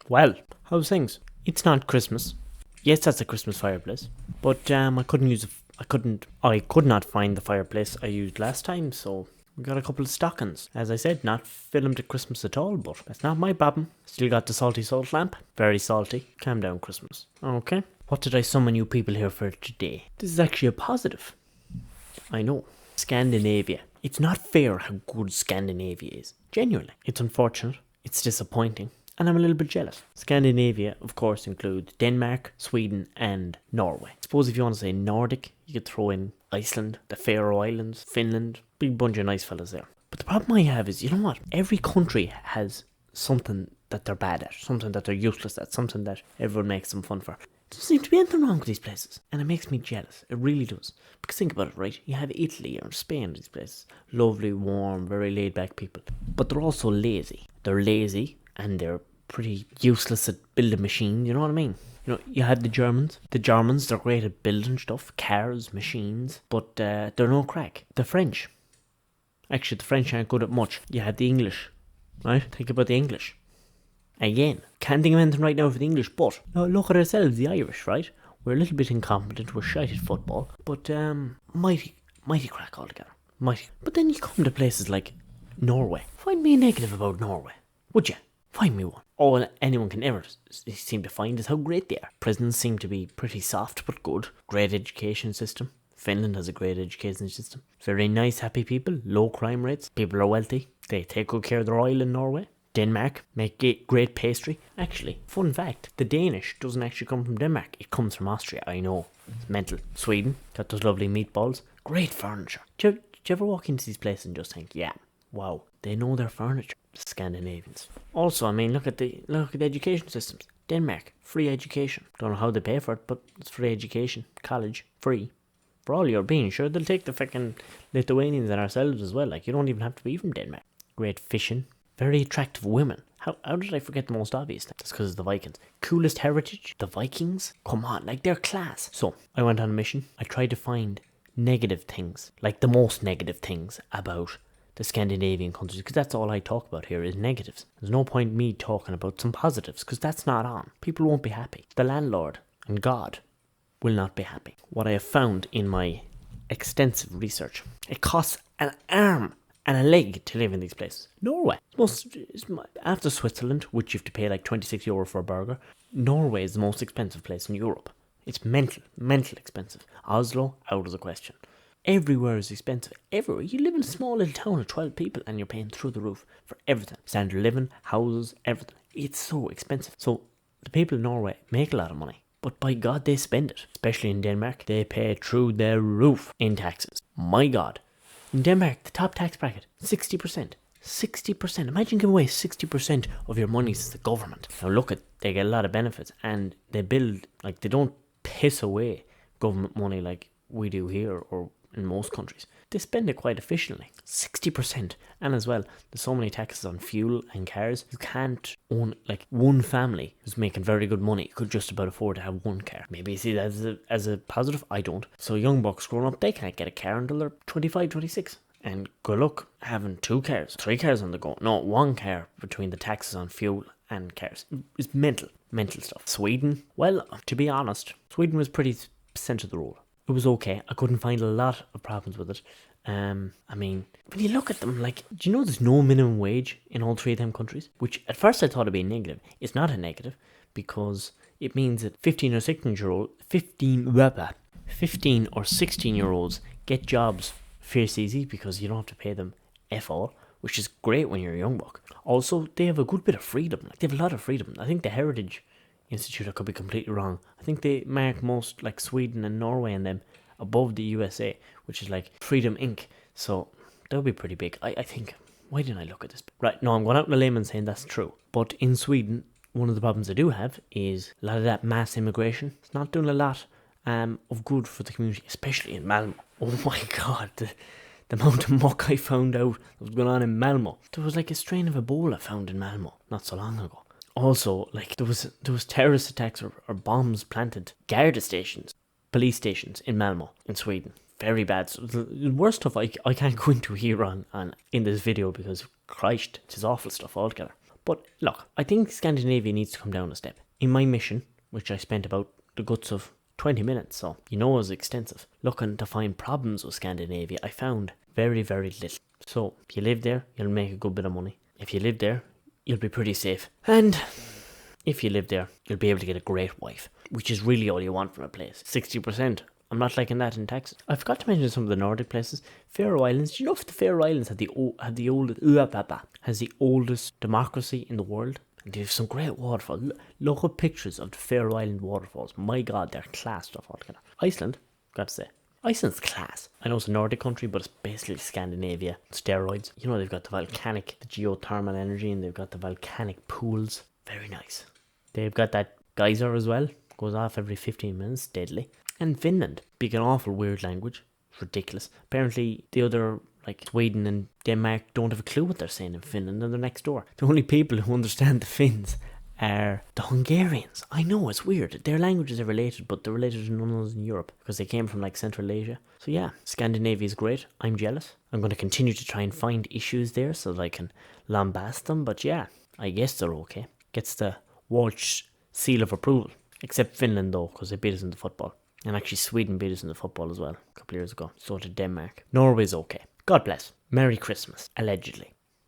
Well, how's things? It's not Christmas. Yes, that's a Christmas fireplace, but I could not find the fireplace I used last time, so we got a couple of stockings. As I said, not filmed at Christmas at all, but that's not my problem. Still got the salty salt lamp. Very salty. Calm down, Christmas. Okay. What did I summon you people here for today? This is actually a positive. I know. Scandinavia. It's not fair how good Scandinavia is. Genuinely. It's unfortunate. It's disappointing. And I'm a little bit jealous. Scandinavia, of course, includes Denmark, Sweden, and Norway. I suppose if you want to say Nordic, you could throw in Iceland, the Faroe Islands, Finland. Big bunch of nice fellas there. But the problem I have is, you know what? Every country has something that they're bad at, something that they're useless at, something that everyone makes them fun for. There doesn't seem to be anything wrong with these places. And it makes me jealous. It really does. Because think about it, right? You have Italy or Spain, these places. Lovely, warm, very laid back people. But they're also lazy. They're lazy. And they're pretty useless at building machines, you know what I mean? You know, you had the Germans. The Germans, they're great at building stuff, cars, machines, but they're no crack. The French. Actually, the French aren't good at much. You had the English, right? Think about the English. Again, can't think of anything right now for the English, but now look at ourselves, the Irish, right? We're a little bit incompetent, we're shite at football, but mighty crack altogether. Mighty. But then you come to places like Norway. Find me a negative about Norway, would you? Find me one. All anyone can ever seem to find is how great they are. Prisons seem to be pretty soft but good. Great education system. Finland has a great education system. Very nice, happy people. Low crime rates. People are wealthy. They take good care of their oil in Norway. Denmark make great pastry. Actually, fun fact, the Danish doesn't actually come from Denmark. It comes from Austria, I know. It's mental. Sweden, got those lovely meatballs. Great furniture. Do you ever walk into these places and just think, yeah, wow, they know their furniture. Scandinavians. Also, I mean, look at the education systems. Denmark, free education. Don't know how they pay for it, but it's free education. College, free. For all Europeans, sure, they'll take the fucking Lithuanians and ourselves as well. Like, you don't even have to be from Denmark. Great fishing. Very attractive women. How did I forget the most obvious thing? That's because of the Vikings. Coolest heritage? The Vikings? Come on, like, they're class. So, I went on a mission. I tried to find negative things. Like, the most negative things about the Scandinavian countries, because that's all I talk about here is negatives. There's no point me talking about some positives, because that's not on. People won't be happy. The landlord and God will not be happy. What I have found in my extensive research, it costs an arm and a leg to live in these places. Norway, after Switzerland, which you have to pay like €26 for a burger, Norway is the most expensive place in Europe. It's mental expensive. Oslo, out of the question. Everywhere is expensive. Everywhere. You live in a small little town of 12 people and you're paying through the roof for everything. Standard of living, houses, everything. It's so expensive. So the people in Norway make a lot of money. But by God, they spend it. Especially in Denmark, they pay through the roof in taxes. My God. In Denmark, the top tax bracket, 60%. 60%. Imagine giving away 60% of your money to the government. Now look they get a lot of benefits and they build, like, they don't piss away government money like we do here or in most countries. They spend it quite efficiently. 60%. And as well, there's so many taxes on fuel and cars. You can't own, like, one family who's making very good money could just about afford to have one car. Maybe you see that as a positive. I don't. So young bucks growing up, they can't get a car until they're 25, 26. And good luck having 2 cars, 3 cars on the go. No, 1 car between the taxes on fuel and cars. It's mental stuff. Sweden, well, to be honest, Sweden was pretty centre of the road. It was okay. I couldn't find a lot of problems with it. I mean, when you look at them, like, do you know there's no minimum wage in all 3 of them countries? Which at first I thought it'd be a negative. It's not a negative because it means that 15 or 16-year-olds get jobs fierce easy because you don't have to pay them F all, which is great when you're a young buck. Also, they have a good bit of freedom. Like, they have a lot of freedom. I think the Heritage Institute, I could be completely wrong, I think they mark most, like, Sweden and Norway and them above the USA, which is like Freedom Inc. So that would be pretty big. I think, why didn't I look at this? Right, no, I'm going out on a limb and saying that's true. But in Sweden, one of the problems I do have is a lot of that mass immigration. It's not doing a lot of good for the community, especially in Malmo. Oh my God, the amount of muck I found out that was going on in Malmo. There was like a strain of Ebola found in Malmo not so long ago. Also, like, there was terrorist attacks or bombs planted, Garda stations, police stations in Malmo, in Sweden. Very bad. So the worst stuff I can't go into here in this video because, Christ, it is awful stuff altogether. But look, I think Scandinavia needs to come down a step. In my mission, which I spent about the guts of 20 minutes, so you know it was extensive, looking to find problems with Scandinavia, I found very, very little. So if you live there, you'll make a good bit of money. If you live there, you'll be pretty safe. And if you live there, you'll be able to get a great wife, which is really all you want from a place. 60%. I'm not liking that in Texas. I forgot to mention some of the Nordic places. Faroe Islands. Do you know if the Faroe Islands have the oldest democracy in the world? And they have some great waterfalls. Look up pictures of the Faroe Island waterfalls. My God, they're class stuff altogether. Iceland, got to say. Iceland's class. I know it's a Nordic country, but it's basically Scandinavia. Steroids. You know, they've got the geothermal energy, and they've got the volcanic pools. Very nice. They've got that geyser as well. Goes off every 15 minutes, deadly. And Finland, speak an awful weird language. It's ridiculous. Apparently, the other, like Sweden and Denmark, don't have a clue what they're saying in Finland, and they're next door. The only people who understand the Finns are the Hungarians. I know, it's weird. Their languages are related, but they're related to none of those in Europe, because they came from like Central Asia. So yeah, Scandinavia is great. I'm jealous. I'm going to continue to try and find issues there so that I can lambast them, but yeah, I guess they're okay. Gets the Walsh seal of approval. Except Finland though, because they beat us in the football. And actually Sweden beat us in the football as well a couple of years ago. So did Denmark. Norway's okay. God bless. Merry Christmas. Allegedly.